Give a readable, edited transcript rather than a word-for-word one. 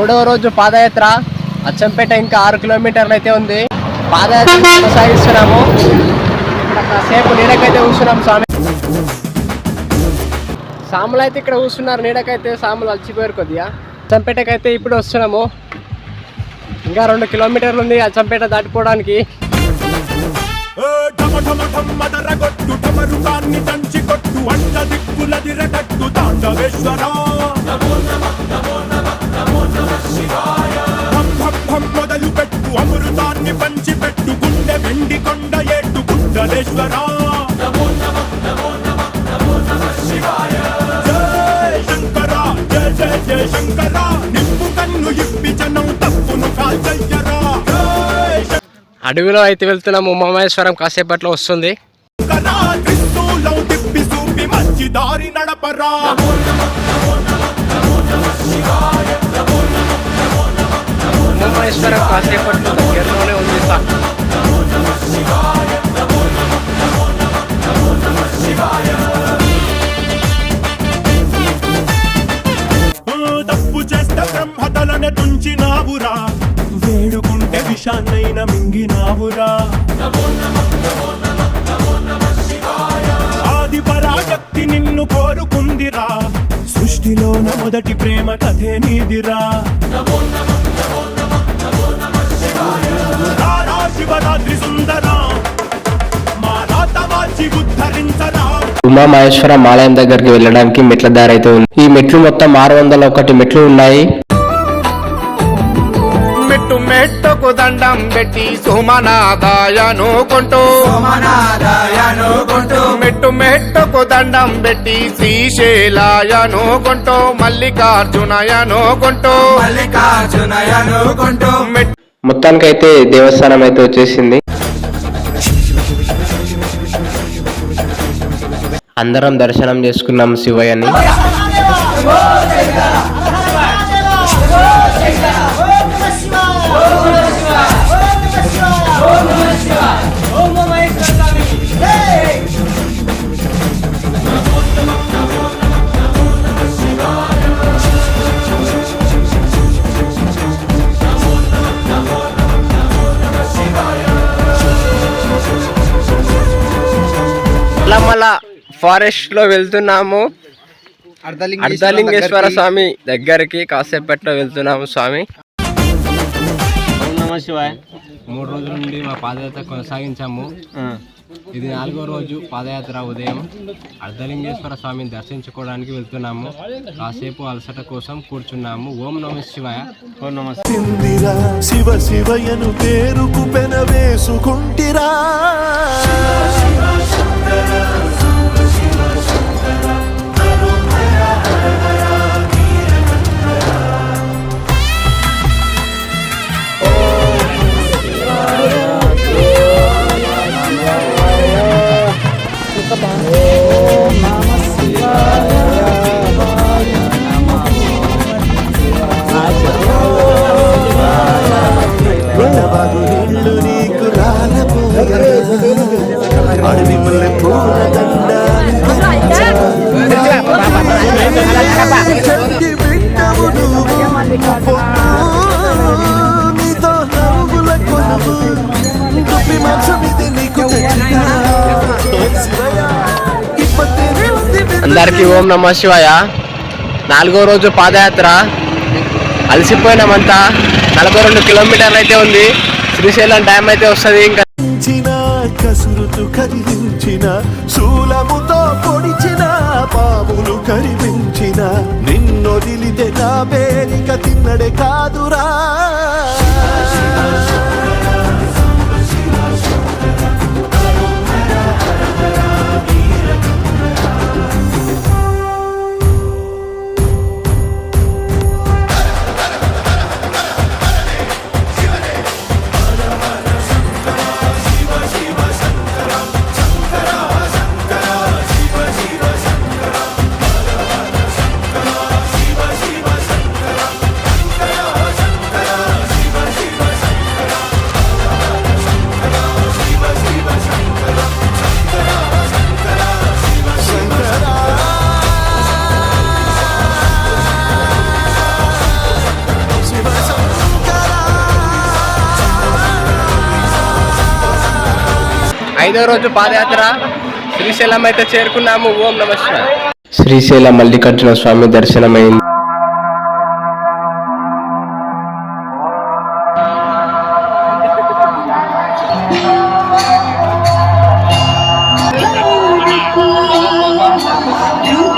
మూడవ రోజు పాదయాత్ర. అచ్చంపేట ఇంకా 6 కిలోమీటర్లు అయితే ఉంది. పాదయాత్ర కొనసాగిస్తున్నాము. ఇక్కడ కాసేపు నీడకైతే కూర్చున్నాం స్వామి. సాములు అయితే ఇక్కడ కూర్చున్నారు నీడకైతే. సాములు అలసిపోయారు కొద్దిగా. అచ్చంపేటకైతే ఇప్పుడు వస్తున్నాము. ఇంకా 2 కిలోమీటర్లు ఉంది అచ్చంపేట దాటిపోవడానికి. మొదలు పెట్టు అమృతాన్ని పంచి పెట్టు గుండె వెండి కొండ ఏట్టు గుండలేశ్వరా. శంకరా జయ జయ జయ శంకరా, నిప్పు కన్ను ఇప్పి జనం తప్పును కాల్చయ్యరా. అడవిలో అయితే వెళ్తున్నాము. ఉమామహేశ్వరం కాసేపట్లో వస్తుంది. తిప్పి చూపి మంచి దారి నడపరా. ఉమామహేశ్వరం కాసేపట్లో దగ్గరలోనే ఉంది. తప్పు చేస్తే బ్రహ్మతలనే తుంచినావురా, వేడుకుంటే విషాన్నైనా మింగినావురా. ఆది పరాశక్తి నిన్ను కోరుకుందిరా, సృష్టిలోన మొదటి ప్రేమ కథే నీదిరా. శివరాత్రి సుందరా, మా రాతవాచి ఉద్ధరించరా. ఉమామహేశ్వరం ఆలయం దగ్గరికి వెళ్ళడానికి మెట్ల దారి అయితే ఉంది. ఈ మెట్లు మొత్తం 601 మెట్లు ఉన్నాయి. మెట్టు మెట్టుకు దండం పెట్టి సోమనాథాయనుకుంటూ మెట్టు మెట్టుకు దండం పెట్టి శ్రీశైలాయనుకుంటూ మల్లికార్జునయనుకుంటూ మొత్తానికైతే దేవస్థానం అయితే వచ్చేసింది. అందరం దర్శనం చేసుకున్నాం శివయ్యని. మళ్ళా ఫారెస్ట్ లో వెళ్తున్నాము. అర్ధలింగేశ్వర స్వామి దగ్గరికి కాసేపట్లో వెళ్తున్నాము స్వామి. నమః శివాయ. 3 రోజుల నుండి మా పాదయాత్ర కొనసాగించాము. ఇది 4వ రోజు పాదయాత్ర. ఉదయం అర్ధలింగేశ్వర స్వామిని దర్శించుకోవడానికి వెళ్తున్నాము. కాసేపు అలసట కోసం కూర్చున్నాము. ఓం నమః శివాయ. ఓం నమః శివ శివయను పేరుకు పెన వేసుకుంటిరా. అందరికీ ఓం నమః శివాయ. 4వ రోజు పాదయాత్ర. అలసిపోయినామంతా. 42 కిలోమీటర్లు అయితే ఉంది. శ్రీశైలం డ్యామ్ అయితే వస్తుంది. ఇంకా కసురుతు కరిగించిన శూలముతో పొడిచిన పాములు కరిపించిన నిన్నొదిలితే నా పేరిక తిన్నడే కాదురా. 5వ రోజు పాదయాత్ర శ్రీశైలం అయితే చేరుకున్నాము. ఓం నమః శివాయ. శ్రీశైలం మల్లికార్జున స్వామి దర్శనమైంది. You